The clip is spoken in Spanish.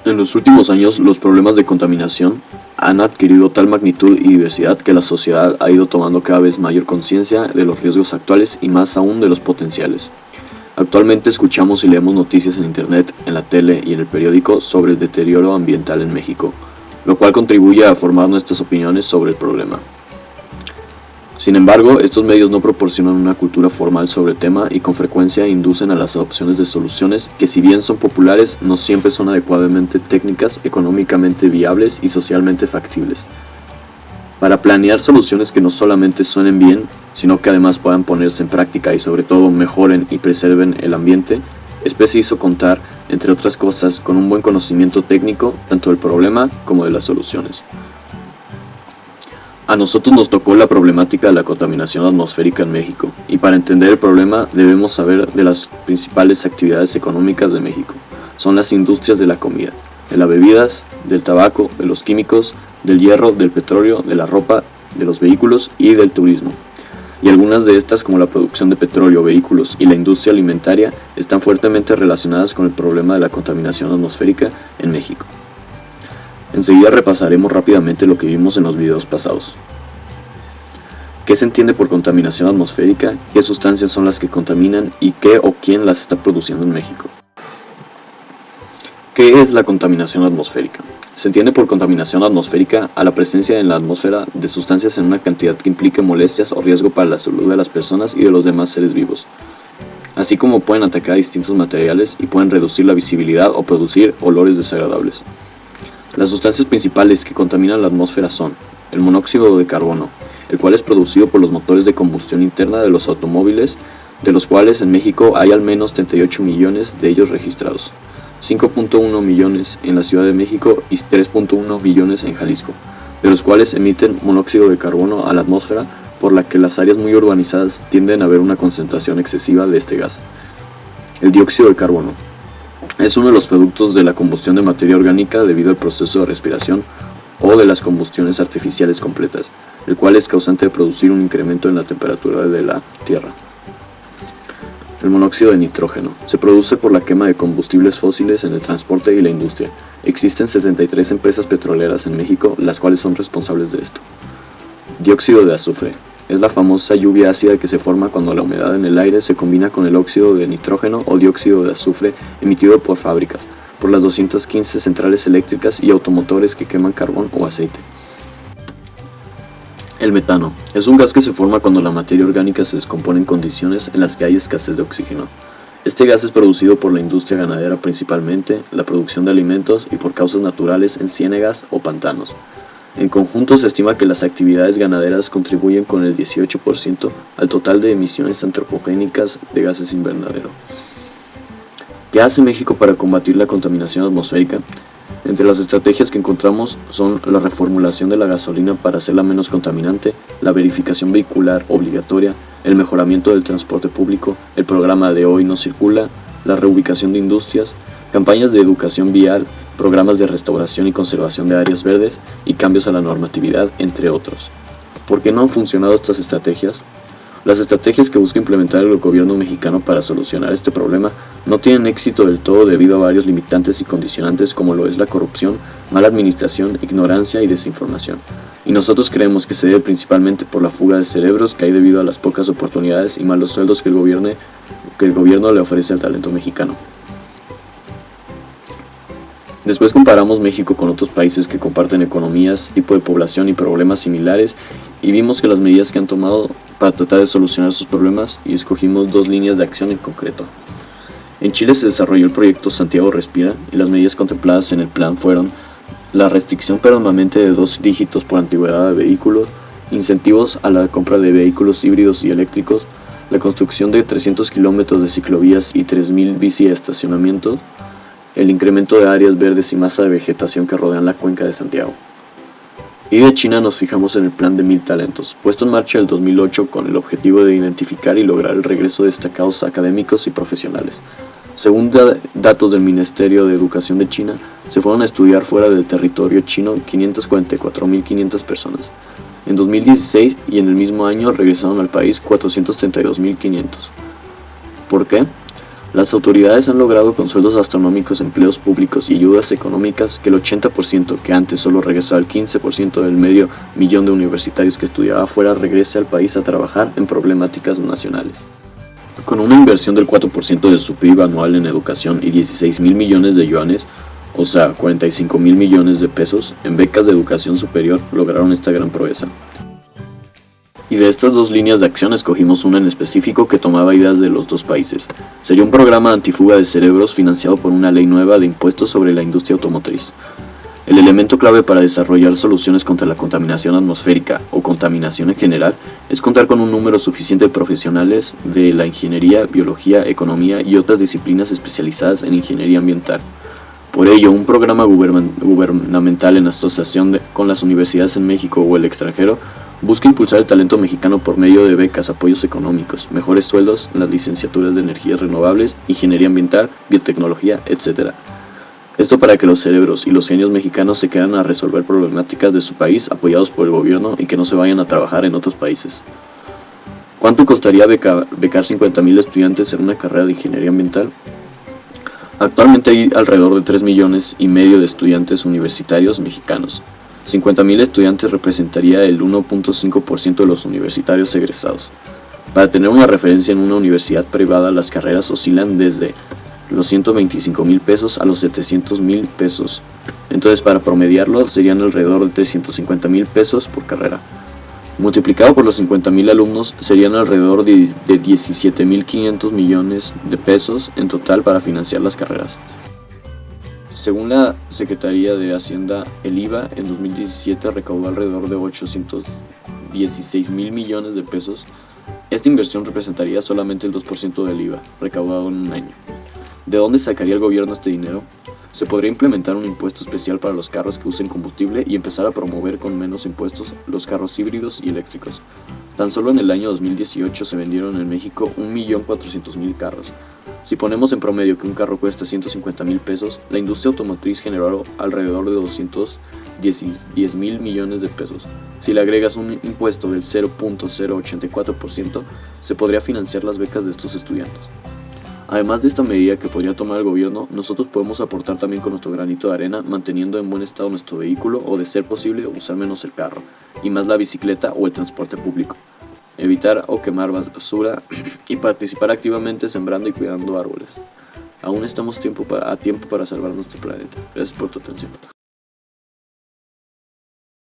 En los últimos años, los problemas de contaminación han adquirido tal magnitud y diversidad que la sociedad ha ido tomando cada vez mayor conciencia de los riesgos actuales y más aún de los potenciales. Actualmente escuchamos y leemos noticias en internet, en la tele y en el periódico sobre el deterioro ambiental en México, lo cual contribuye a formar nuestras opiniones sobre el problema. Sin embargo, estos medios no proporcionan una cultura formal sobre el tema y con frecuencia inducen a las adopciones de soluciones que, si bien son populares, no siempre son adecuadamente técnicas, económicamente viables y socialmente factibles. Para planear soluciones que no solamente suenen bien, sino que además puedan ponerse en práctica y sobre todo mejoren y preserven el ambiente, es preciso contar, entre otras cosas, con un buen conocimiento técnico tanto del problema como de las soluciones. A nosotros nos tocó la problemática de la contaminación atmosférica en México, y para entender el problema debemos saber de las principales actividades económicas de México. Son las industrias de la comida, de las bebidas, del tabaco, de los químicos, del hierro, del petróleo, de la ropa, de los vehículos y del turismo. Y algunas de estas, como la producción de petróleo, vehículos y la industria alimentaria, están fuertemente relacionadas con el problema de la contaminación atmosférica en México. Enseguida repasaremos rápidamente lo que vimos en los videos pasados. ¿Qué se entiende por contaminación atmosférica? ¿Qué sustancias son las que contaminan? ¿Y qué o quién las está produciendo en México? ¿Qué es la contaminación atmosférica? Se entiende por contaminación atmosférica a la presencia en la atmósfera de sustancias en una cantidad que implique molestias o riesgo para la salud de las personas y de los demás seres vivos, así como pueden atacar a distintos materiales y pueden reducir la visibilidad o producir olores desagradables. Las sustancias principales que contaminan la atmósfera son el monóxido de carbono, el cual es producido por los motores de combustión interna de los automóviles, de los cuales en México hay al menos 38 millones de ellos registrados, 5.1 millones en la Ciudad de México y 3.1 millones en Jalisco, de los cuales emiten monóxido de carbono a la atmósfera, por la que las áreas muy urbanizadas tienden a haber una concentración excesiva de este gas. El dióxido de carbono es uno de los productos de la combustión de materia orgánica debido al proceso de respiración o de las combustiones artificiales completas, el cual es causante de producir un incremento en la temperatura de la Tierra. El monóxido de nitrógeno se produce por la quema de combustibles fósiles en el transporte y la industria. Existen 73 empresas petroleras en México, las cuales son responsables de esto. Dióxido de azufre es la famosa lluvia ácida que se forma cuando la humedad en el aire se combina con el óxido de nitrógeno o dióxido de azufre emitido por fábricas, por las 215 centrales eléctricas y automotores que queman carbón o aceite. El metano es un gas que se forma cuando la materia orgánica se descompone en condiciones en las que hay escasez de oxígeno. Este gas es producido por la industria ganadera principalmente, la producción de alimentos y por causas naturales en ciénegas o pantanos. En conjunto se estima que las actividades ganaderas contribuyen con el 18% al total de emisiones antropogénicas de gases invernadero. ¿Qué hace México para combatir la contaminación atmosférica? Entre las estrategias que encontramos son la reformulación de la gasolina para hacerla menos contaminante, la verificación vehicular obligatoria, el mejoramiento del transporte público, el programa de Hoy No Circula, la reubicación de industrias, campañas de educación vial, programas de restauración y conservación de áreas verdes y cambios a la normatividad, entre otros. ¿Por qué no han funcionado estas estrategias? Las estrategias que busca implementar el gobierno mexicano para solucionar este problema no tienen éxito del todo debido a varios limitantes y condicionantes como lo es la corrupción, mala administración, ignorancia y desinformación. Y nosotros creemos que se debe principalmente por la fuga de cerebros que hay debido a las pocas oportunidades y malos sueldos que el gobierno le ofrece al talento mexicano. Después comparamos México con otros países que comparten economías, tipo de población y problemas similares y vimos que las medidas que han tomado para tratar de solucionar sus problemas y escogimos dos líneas de acción en concreto. En Chile se desarrolló el proyecto Santiago Respira y las medidas contempladas en el plan fueron la restricción permanente de 2 dígitos por antigüedad de vehículos, incentivos a la compra de vehículos híbridos y eléctricos, la construcción de 300 kilómetros de ciclovías y 3.000 biciestacionamientos, el incremento de áreas verdes y masa de vegetación que rodean la cuenca de Santiago. Y de China nos fijamos en el plan de 1000 talentos, puesto en marcha en el 2008 con el objetivo de identificar y lograr el regreso de destacados académicos y profesionales. Según datos del Ministerio de Educación de China, se fueron a estudiar fuera del territorio chino 544.500 personas. En 2016 y en el mismo año regresaron al país 432.500. ¿Por qué? Las autoridades han logrado con sueldos astronómicos, empleos públicos y ayudas económicas que el 80%, que antes solo regresaba el 15% del medio millón de universitarios que estudiaba afuera, regrese al país a trabajar en problemáticas nacionales. Con una inversión del 4% de su PIB anual en educación y 16.000 millones de yuanes, o sea, 45.000 millones de pesos, en becas de educación superior, lograron esta gran proeza. Y de estas dos líneas de acción escogimos una en específico que tomaba ideas de los dos países. Sería un programa antifuga de cerebros financiado por una ley nueva de impuestos sobre la industria automotriz. El elemento clave para desarrollar soluciones contra la contaminación atmosférica o contaminación en general es contar con un número suficiente de profesionales de la ingeniería, biología, economía y otras disciplinas especializadas en ingeniería ambiental. Por ello, un programa gubernamental en asociación con las universidades en México o el extranjero busca impulsar el talento mexicano por medio de becas, apoyos económicos, mejores sueldos, las licenciaturas de energías renovables, ingeniería ambiental, biotecnología, etc. Esto para que los cerebros y los genios mexicanos se queden a resolver problemáticas de su país apoyados por el gobierno y que no se vayan a trabajar en otros países. ¿Cuánto costaría becar 50.000 estudiantes en una carrera de ingeniería ambiental? Actualmente hay alrededor de 3,5 millones de estudiantes universitarios mexicanos. 50.000 estudiantes representaría el 1.5% de los universitarios egresados. Para tener una referencia, en una universidad privada las carreras oscilan desde los 125,000 pesos a los 700,000 pesos. Entonces, para promediarlo, serían alrededor de 350,000 pesos por carrera. Multiplicado por los 50.000 alumnos, serían alrededor de 17.500 millones de pesos en total para financiar las carreras. Según la Secretaría de Hacienda, el IVA en 2017 recaudó alrededor de 816,000 millones de pesos. Esta inversión representaría solamente el 2% del IVA recaudado en un año. ¿De dónde sacaría el gobierno este dinero? Se podría implementar un impuesto especial para los carros que usen combustible y empezar a promover con menos impuestos los carros híbridos y eléctricos. Tan solo en el año 2018 se vendieron en México 1.400.000 carros. Si ponemos en promedio que un carro cuesta 150,000 pesos, la industria automotriz generó alrededor de 210,000 millones de pesos. Si le agregas un impuesto del 0.084%, se podría financiar las becas de estos estudiantes. Además de esta medida que podría tomar el gobierno, nosotros podemos aportar también con nuestro granito de arena, manteniendo en buen estado nuestro vehículo o, de ser posible, usar menos el carro, y más la bicicleta o el transporte público. Evitar o quemar basura y participar activamente sembrando y cuidando árboles. Aún estamos a tiempo para salvar nuestro planeta. Gracias por tu atención.